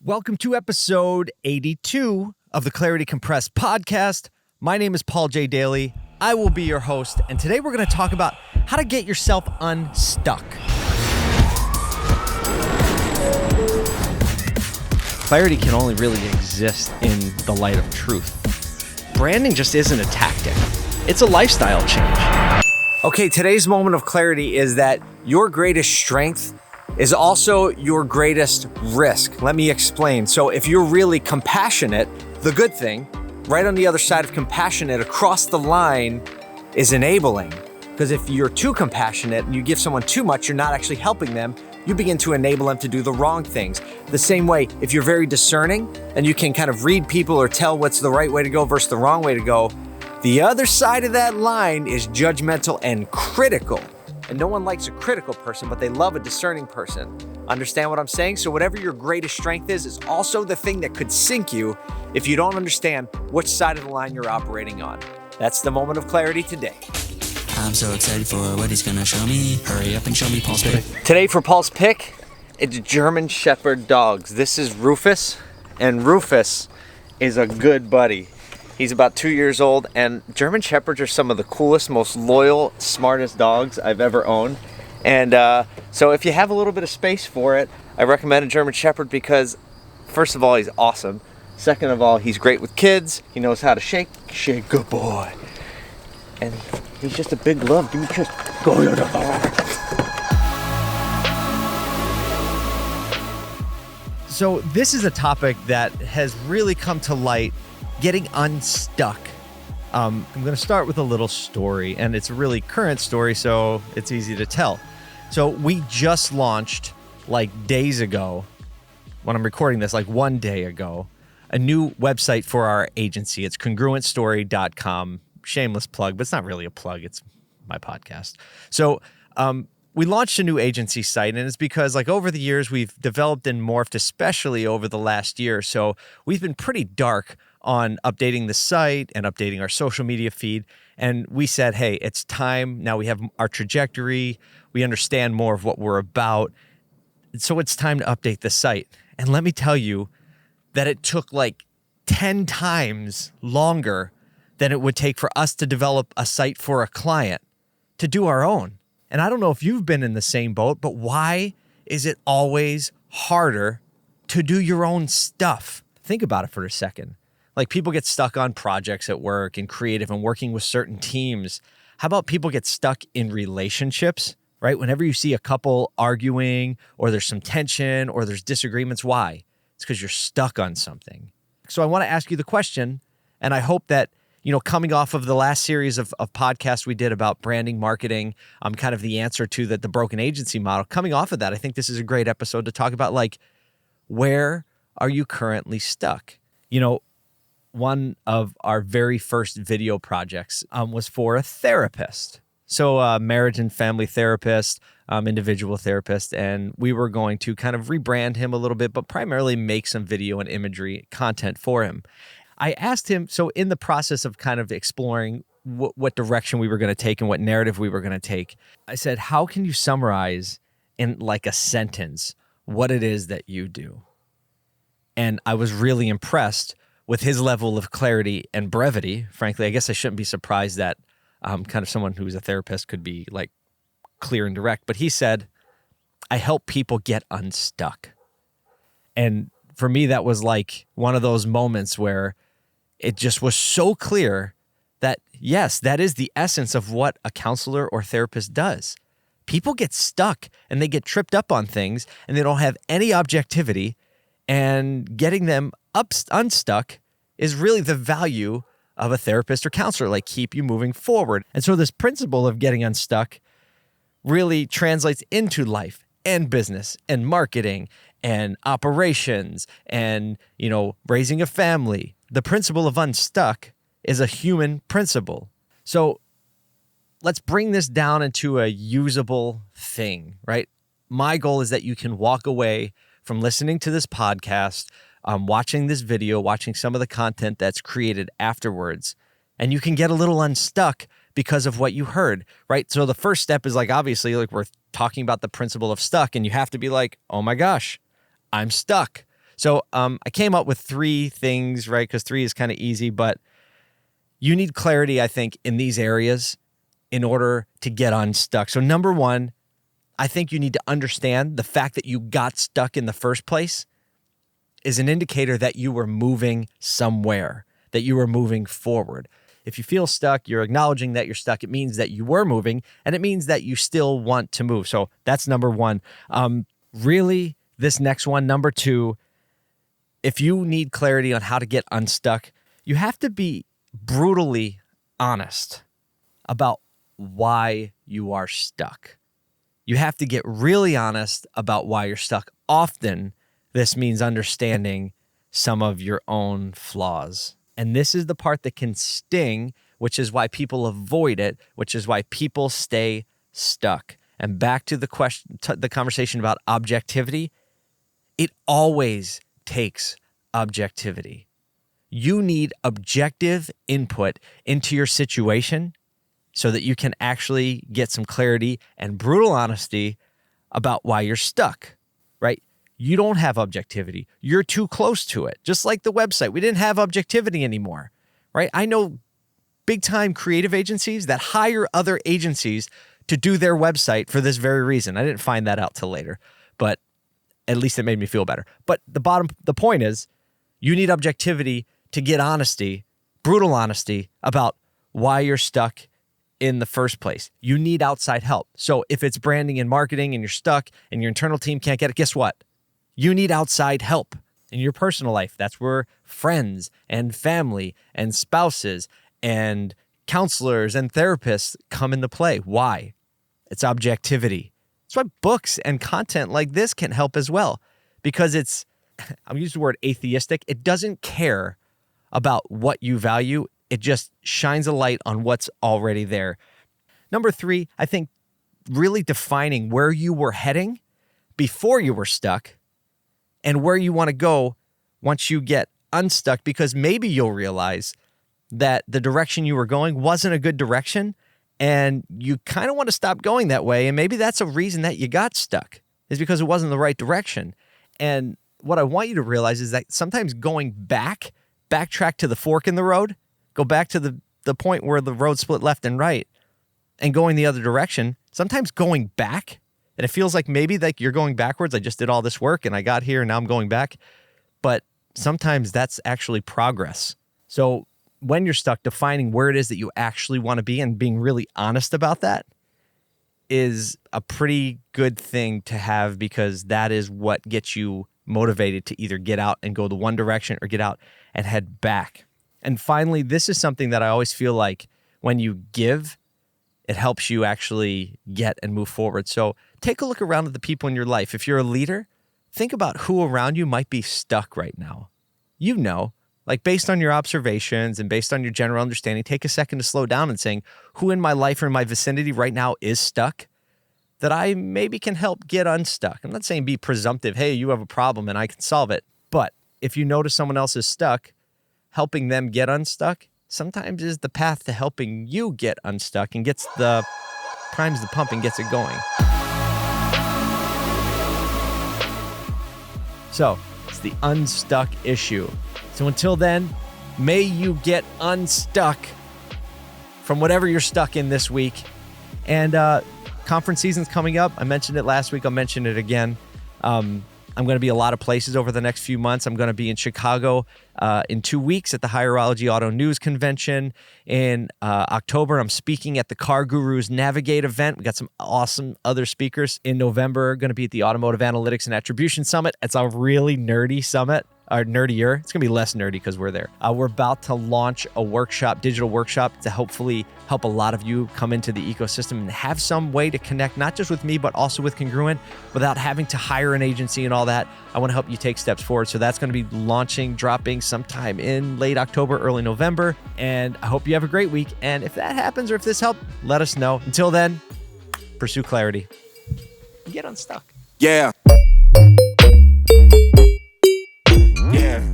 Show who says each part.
Speaker 1: Welcome to episode 82 of the Clarity Compressed podcast. My name is Paul J. Daly. I will be your host, and today we're going to talk about how to get yourself unstuck. Clarity can only really exist in the light of truth. Branding just isn't a tactic. It's a lifestyle change. Okay, today's moment of clarity is that your greatest strength is also your greatest risk. Let me explain. So if you're really compassionate, the good thing, right on the other side of compassionate across the line is enabling. Because if you're too compassionate and you give someone too much, you're not actually helping them. You begin to enable them to do the wrong things. The same way, if you're very discerning and you can kind of read people or tell what's the right way to go versus the wrong way to go, the other side of that line is judgmental and critical. And no one likes a critical person, but they love a discerning person. Understand what I'm saying? So whatever your greatest strength is also the thing that could sink you if you don't understand which side of the line you're operating on. That's the moment of clarity today.
Speaker 2: I'm so excited for what he's gonna show me. Hurry up and show me Paul's pick.
Speaker 1: Today for Paul's pick, it's German Shepherd dogs. This is Rufus, and Rufus is a good buddy. He's about 2 years old, and German Shepherds are some of the coolest, most loyal, smartest dogs I've ever owned. And so if you have a little bit of space for it, I recommend a German Shepherd because, first of all, he's awesome. Second of all, he's great with kids. He knows how to shake, good boy. And he's just a big love. Give me a kiss. Go. So this is a topic that has really come to light, getting unstuck. I'm going to start with a little story, and it's a really current story, so it's easy to tell. So we just launched, like days ago, when I'm recording this, like 1 day ago, a new website for our agency. It's congruentstory.com. Shameless plug, but it's not really a plug. It's my podcast. So we launched a new agency site, and it's because like over the years, we've developed and morphed, especially over the last year. So we've been pretty dark on updating the site and updating our social media feed. And we said, hey, it's time. Now we have our trajectory. We understand more of what we're about. So it's time to update the site. And let me tell you that it took like 10 times longer than it would take for us to develop a site for a client to do our own. And I don't know if you've been in the same boat, but why is it always harder to do your own stuff? Think about it for a second. Like people get stuck on projects at work and creative and working with certain teams. How about people get stuck in relationships, right? Whenever you see a couple arguing or there's some tension or there's disagreements, why? It's because you're stuck on something. So I want to ask you the question, and I hope that, you know, coming off of the last series of podcasts we did about branding, marketing, kind of the answer to the broken agency model, coming off of that, I think this is a great episode to talk about, like, where are you currently stuck? You know, one of our very first video projects was for a therapist. So a marriage and family therapist, individual therapist, and we were going to kind of rebrand him a little bit, but primarily make some video and imagery content for him. I asked him, so in the process of kind of exploring what direction we were going to take and what narrative we were going to take, I said, how can you summarize in like a sentence what it is that you do? And I was really impressed with his level of clarity and brevity. Frankly, I guess I shouldn't be surprised that kind of someone who's a therapist could be like clear and direct. But he said, I help people get unstuck. And for me, that was like one of those moments where it just was so clear that, yes, that is the essence of what a counselor or therapist does. People get stuck and they get tripped up on things and they don't have any objectivity, and getting them unstuck is really the value of a therapist or counselor, like keep you moving forward. And so this principle of getting unstuck really translates into life and business and marketing and operations and, you know, raising a family. The principle of unstuck is a human principle. So let's bring this down into a usable thing, right? My goal is that you can walk away from listening to this podcast, watching this video, watching some of the content that's created afterwards, and you can get a little unstuck because of what you heard, right? So the first step is like, obviously, like we're talking about the principle of stuck, and you have to be like, oh my gosh, I'm stuck. So I came up with 3 things, right? Because 3 is kind of easy, but you need clarity, I think, in these areas in order to get unstuck. So number 1, I think you need to understand the fact that you got stuck in the first place is an indicator that you were moving somewhere, that you were moving forward. If you feel stuck, you're acknowledging that you're stuck. It means that you were moving, and it means that you still want to move. So that's number 1. Really, this next one, number 2, if you need clarity on how to get unstuck, you have to be brutally honest about why you are stuck. You have to get really honest about why you're stuck. Often, this means understanding some of your own flaws. And this is the part that can sting, which is why people avoid it, which is why people stay stuck. And back to the question, the conversation about objectivity, it always takes objectivity. You need objective input into your situation so that you can actually get some clarity and brutal honesty about why you're stuck, right? You don't have objectivity. You're too close to it. Just like the website, we didn't have objectivity anymore, right? I know big time creative agencies that hire other agencies to do their website for this very reason. I didn't find that out till later, but at least it made me feel better. But the point is, you need objectivity to get honesty, brutal honesty about why you're stuck in the first place. You need outside help. So if it's branding and marketing and you're stuck and your internal team can't get it, guess what? You need outside help in your personal life. That's where friends and family and spouses and counselors and therapists come into play. Why? It's objectivity. That's why books and content like this can help as well, because it's, I'm using the word atheistic. It doesn't care about what you value. It just shines a light on what's already there. Number 3, I think really defining where you were heading before you were stuck and where you want to go once you get unstuck, because maybe you'll realize that the direction you were going wasn't a good direction and you kind of want to stop going that way. And maybe that's a reason that you got stuck, is because it wasn't the right direction. And what I want you to realize is that sometimes going backtrack to the fork in the road, go back to the point where the road split left and right and going the other direction, sometimes going back, and it feels like maybe like you're going backwards. I just did all this work and I got here and now I'm going back. But sometimes that's actually progress. So when you're stuck, defining where it is that you actually want to be and being really honest about that is a pretty good thing to have, because that is what gets you motivated to either get out and go the one direction or get out and head back. And finally, this is something that I always feel like when you give, it helps you actually get and move forward. So take a look around at the people in your life. If you're a leader, think about who around you might be stuck right now. You know, like based on your observations and based on your general understanding, take a second to slow down and saying, who in my life or in my vicinity right now is stuck that I maybe can help get unstuck? I'm not saying be presumptive, hey, you have a problem and I can solve it. But if you notice someone else is stuck, helping them get unstuck sometimes is the path to helping you get unstuck and primes the pump and gets it going. So it's the unstuck issue. So until then, may you get unstuck from whatever you're stuck in this week. And conference season's coming up. I mentioned it last week. I'll mention it again. I'm going to be a lot of places over the next few months. I'm going to be in Chicago in 2 weeks at the Hireology Auto News Convention. In October, I'm speaking at the Car Gurus Navigate event. We got some awesome other speakers. In November, going to be at the Automotive Analytics and Attribution Summit. It's a really nerdy summit. Or nerdier. It's going to be less nerdy because we're there. We're about to launch a workshop, digital workshop, to hopefully help a lot of you come into the ecosystem and have some way to connect, not just with me, but also with Congruent without having to hire an agency and all that. I want to help you take steps forward. So that's going to be dropping sometime in late October, early November. And I hope you have a great week. And if that happens or if this helped, let us know. Until then, pursue clarity. Get unstuck.
Speaker 3: Yeah. Yeah.